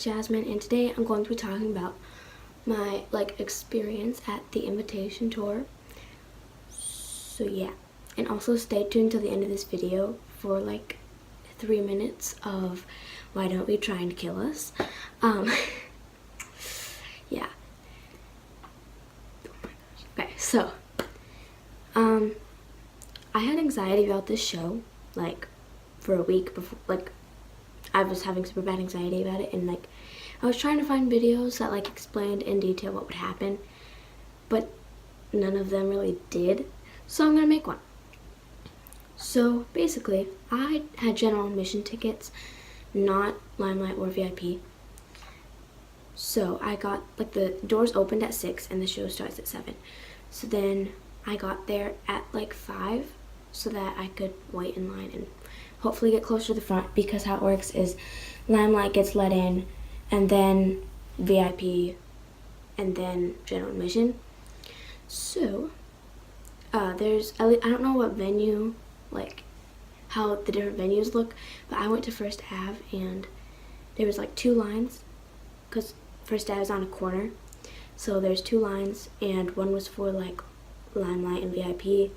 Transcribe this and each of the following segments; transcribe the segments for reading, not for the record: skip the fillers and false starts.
Jasmine, and today I'm going to be talking about my experience at the invitation tour. So yeah, and also stay tuned till the end of this video for 3 minutes of why don't we try and kill us. Yeah. Oh my gosh. Okay, so I had anxiety about this show for a week before. I was having super bad anxiety about it, and I was trying to find videos that explained in detail what would happen, but none of them really did. So I'm gonna make one. So basically, I had general admission tickets, not Limelight or VIP. So I got the doors opened at 6 and the show starts at 7. So then I got there at 5 so that I could wait in line and hopefully get closer to the front, because how it works is Limelight gets let in and then VIP and then general admission. So I don't know what venue, how the different venues look, but I went to First Ave and there was 2 lines, because First Ave is on a corner. So there's 2 lines, and one was for Limelight and VIP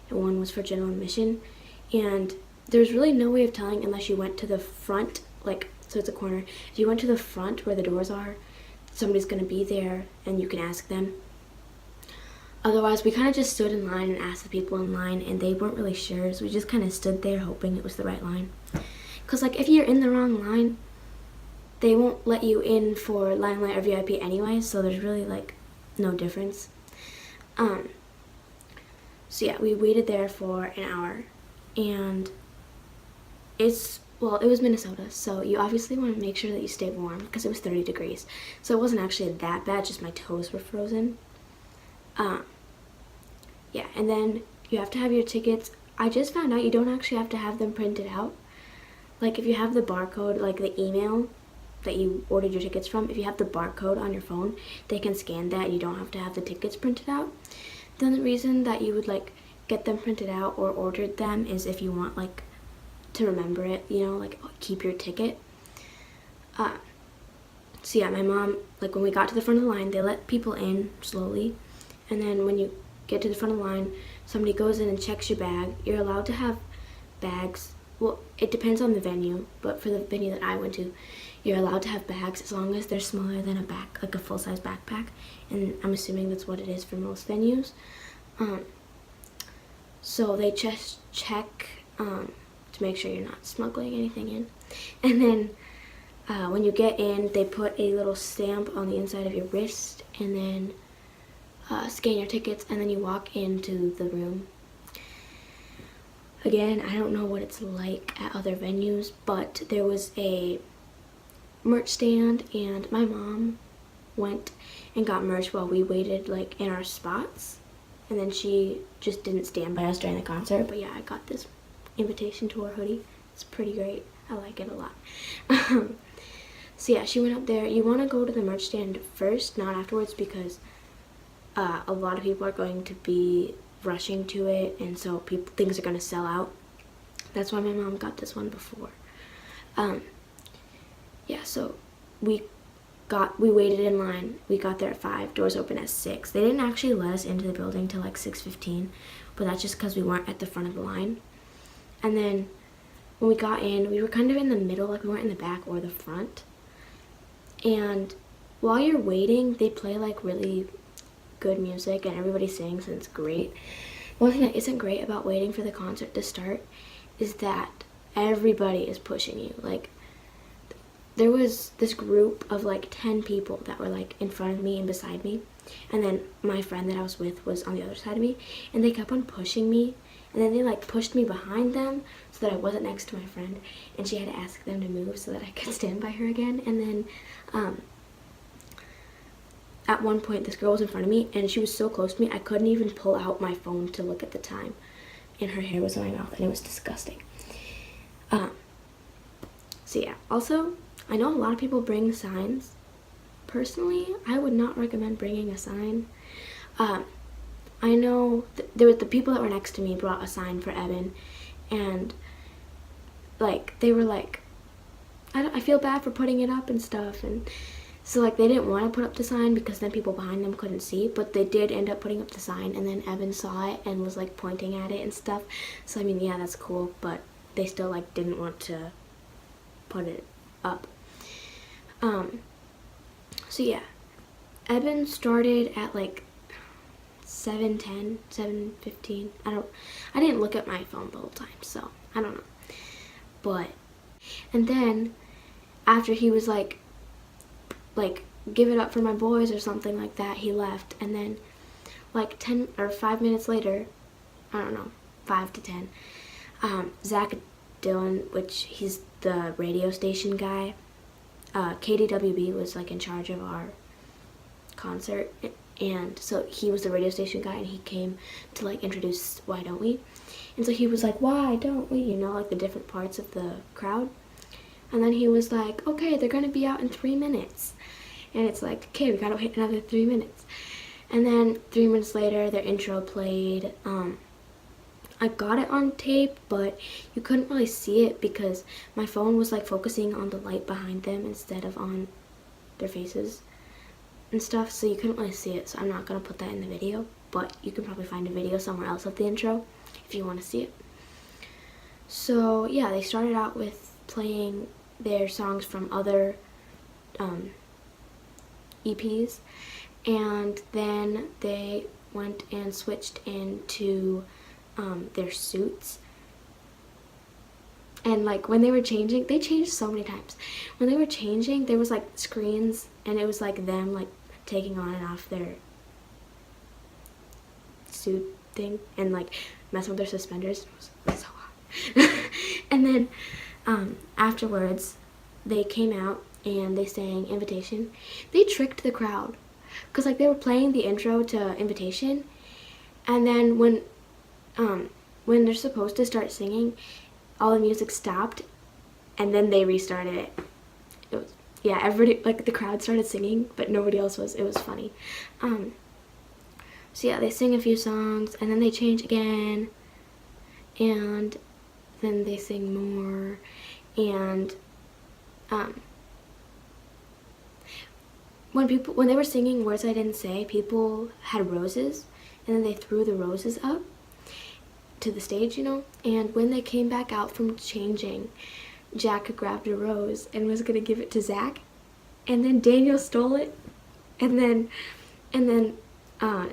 and one was for general admission. And there's really no way of telling unless you went to the front, so it's a corner. If you went to the front where the doors are, somebody's gonna be there and you can ask them. Otherwise, we kind of just stood in line and asked the people in line, and they weren't really sure, so we just kind of stood there hoping it was the right line. Because if you're in the wrong line, they won't let you in for Limelight or VIP anyway, so there's really no difference. So yeah, we waited there for an hour, and it was Minnesota, so you obviously want to make sure that you stay warm, because it was 30 degrees. So it wasn't actually that bad, just my toes were frozen. Yeah, and then you have to have your tickets. I just found out you don't actually have to have them printed out. If you have the barcode, the email that you ordered your tickets from, if you have the barcode on your phone, they can scan that and you don't have to have the tickets printed out. The only reason that you would get them printed out or ordered them is if you want to remember it, keep your ticket. So yeah, my mom, when we got to the front of the line, they let people in slowly, and then when you get to the front of the line, somebody goes in and checks your bag. You're allowed to have bags. Well, it depends on the venue, but for the venue that I went to, you're allowed to have bags as long as they're smaller than a full-size backpack, and I'm assuming that's what it is for most venues. So they just check to make sure you're not smuggling anything in, and then when you get in, they put a little stamp on the inside of your wrist, and then scan your tickets, and then you walk into the room. Again, I don't know what it's like at other venues, but there was a merch stand, and my mom went and got merch while we waited in our spots, and then she just didn't stand by us during the concert. But yeah, I got this invitation tour hoodie. It's pretty great. I like it a lot. So yeah, she went up there. You want to go to the merch stand first, not afterwards, because a lot of people are going to be rushing to it, and so things are going to sell out. That's why my mom got this one before. Yeah, so we waited in line. We got there at 5, doors open at 6. They didn't actually let us into the building till 6:15, but that's just because we weren't at the front of the line. And then when we got in, we were kind of in the middle, we weren't in the back or the front. And while you're waiting, they play really good music and everybody sings, and it's great. One thing that isn't great about waiting for the concert to start is that everybody is pushing you. There was this group of 10 people that were in front of me and beside me, and then my friend that I was with was on the other side of me, and they kept on pushing me, and then they pushed me behind them so that I wasn't next to my friend, and she had to ask them to move so that I could stand by her again. And then at one point, this girl was in front of me, and she was so close to me, I couldn't even pull out my phone to look at the time, and her hair was in my mouth, and it was disgusting. So yeah, also, I know a lot of people bring signs. Personally, I would not recommend bringing a sign. I know the people that were next to me brought a sign for Evan, and they were I feel bad for putting it up and stuff. And so like they didn't want to put up the sign because then people behind them couldn't see, but they did end up putting up the sign, and then Evan saw it and was like pointing at it and stuff. So I mean, yeah, that's cool, but they still like didn't want to put it up. So yeah, Evan started at like 7:10, 7:15. I didn't look at my phone the whole time, so I don't know. But, and then after he was like give it up for my boys or something like that, he left. And then like 10 or 5 minutes later, I don't know, 5 to 10, Zach Dillon, which he's the radio station guy, KDWB was like in charge of our concert, and so he was the radio station guy, and he came to like introduce Why Don't We, and so he was like, why don't we, you know, like the different parts of the crowd. And then he was like, okay, they're gonna be out in 3 minutes. And it's like, okay, we gotta wait another 3 minutes. And then 3 minutes later, their intro played. I got it on tape, but you couldn't really see it because my phone was like focusing on the light behind them instead of on their faces and stuff, so you couldn't really see it. So I'm not gonna put that in the video, but you can probably find a video somewhere else of the intro if you want to see it. So yeah, they started out with playing their songs from other EPs, and then they went and switched into their suits. And like when they were changing, they changed so many times. When they were changing, there was like screens, and it was like them like taking on and off their suit thing and like messing with their suspenders. It was so hot. And then afterwards, they came out and they sang Invitation. They tricked the crowd because like they were playing the intro to Invitation, and then when they're supposed to start singing, all the music stopped, and then they restarted it. It was, yeah, everybody, like the crowd started singing, but nobody else was. It was funny. So yeah, they sing a few songs, and then they change again, and then they sing more, and when they were singing Words I Didn't Say, people had roses, and then they threw the roses up to the stage, you know. And when they came back out from changing, Jack grabbed a rose and was gonna give it to Zach, and then Daniel stole it, and then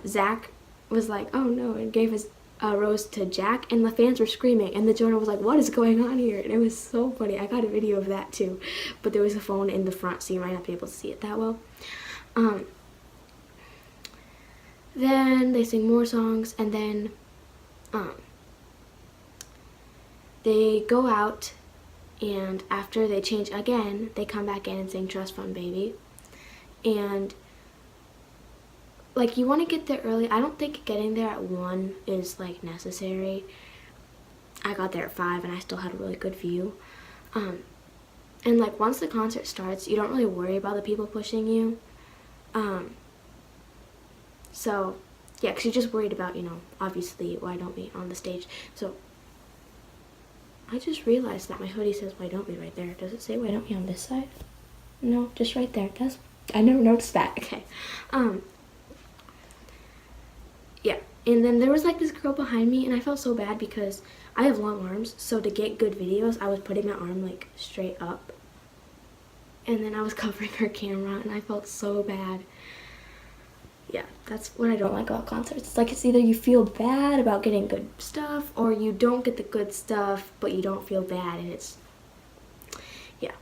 Zach was like, oh no, and gave his rose to Jack, and the fans were screaming, and the Jonah was like, what is going on here? And it was so funny. I got a video of that too, but there was a phone in the front, so you might not be able to see it that well. Then they sing more songs, and then they go out, and after they change again, they come back in and sing Trust Fund Baby. And like, you want to get there early. I don't think getting there at 1 is like necessary. I got there at 5 and I still had a really good view. And like once the concert starts, you don't really worry about the people pushing you. So yeah, because you're just worried about, you know, obviously Why Don't We on the stage. So I just realized that my hoodie says Why Don't We right there. Does it say Why Don't We on this side? No, just right there. I never noticed that. Okay. Yeah, and then there was like this girl behind me, and I felt so bad because I have long arms, so to get good videos, I was putting my arm like straight up, and then I was covering her camera, and I felt so bad. Yeah, that's what I don't like about concerts. It's like, it's either you feel bad about getting good stuff, or you don't get the good stuff, but you don't feel bad, and it's, yeah.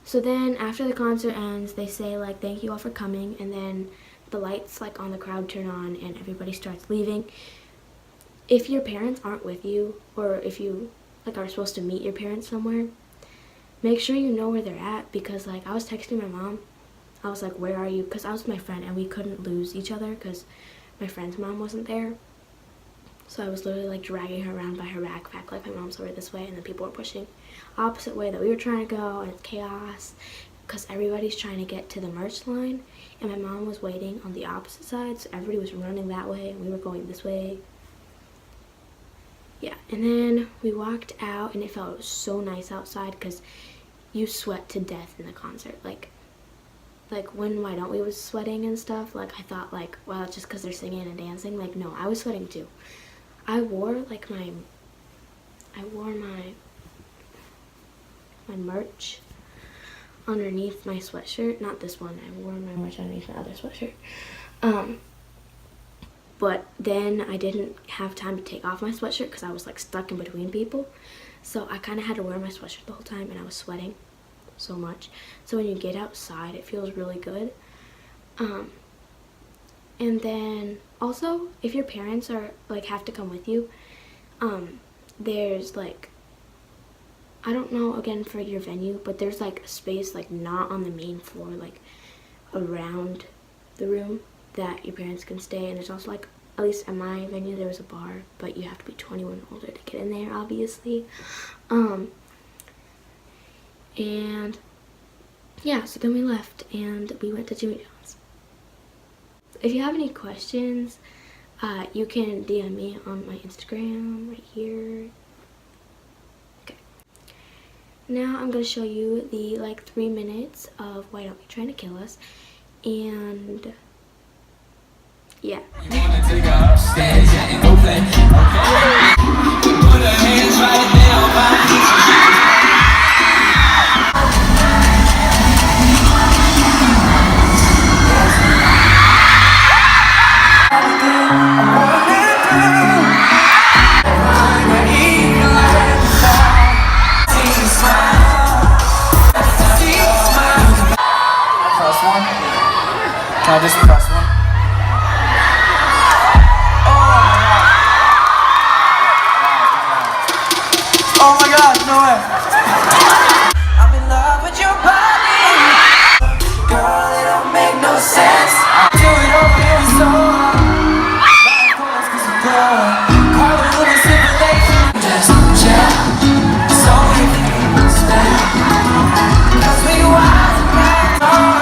So then after the concert ends, they say like, thank you all for coming, and then the lights like on the crowd turn on and everybody starts leaving. If your parents aren't with you, or if you like are supposed to meet your parents somewhere, make sure you know where they're at, because like I was texting my mom. I was like, where are you? Because I was with my friend and we couldn't lose each other because my friend's mom wasn't there. So I was literally like dragging her around by her backpack, like my mom's over this way, and then people were pushing opposite way that we were trying to go, and it's chaos because everybody's trying to get to the merch line, and my mom was waiting on the opposite side, so everybody was running that way and we were going this way. Yeah, and then we walked out, and it felt so nice outside because you sweat to death in the concert. Like when Why Don't We was sweating and stuff, like I thought like, well, it's just because they're singing and dancing. Like, no, I was sweating too. I wore my merch underneath my sweatshirt. Not this one. I wore my merch underneath my other sweatshirt. But then I didn't have time to take off my sweatshirt because I was like stuck in between people. So I kind of had to wear my sweatshirt the whole time, and I was sweating so much. So when you get outside, it feels really good. And then also, if your parents are like have to come with you, there's like, I don't know again for your venue, but there's like a space like not on the main floor, like around the room that your parents can stay. And there's also like, at least at my venue, there was a bar, but you have to be 21 or older to get in there, obviously. And yeah, so then we left and we went to Jimmy John's. If you have any questions, you can DM me on my Instagram right here. Okay. Now I'm gonna show you the like 3 minutes of Why Don't You Trying to Kill Us, and yeah. You wanna take her upstairs and go play, okay? Put her hands right there on my knees. Can I just press one? Oh my God, no way. I'm in love with your body. Girl, it don't make no sense. Do it over here so hard. Like chorus cause I'm glowing. Call it a little simulation. Just chill. So you can stay. Cause we wild right now.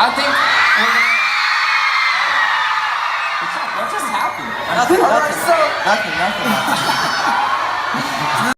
I think what just happened? Nothing.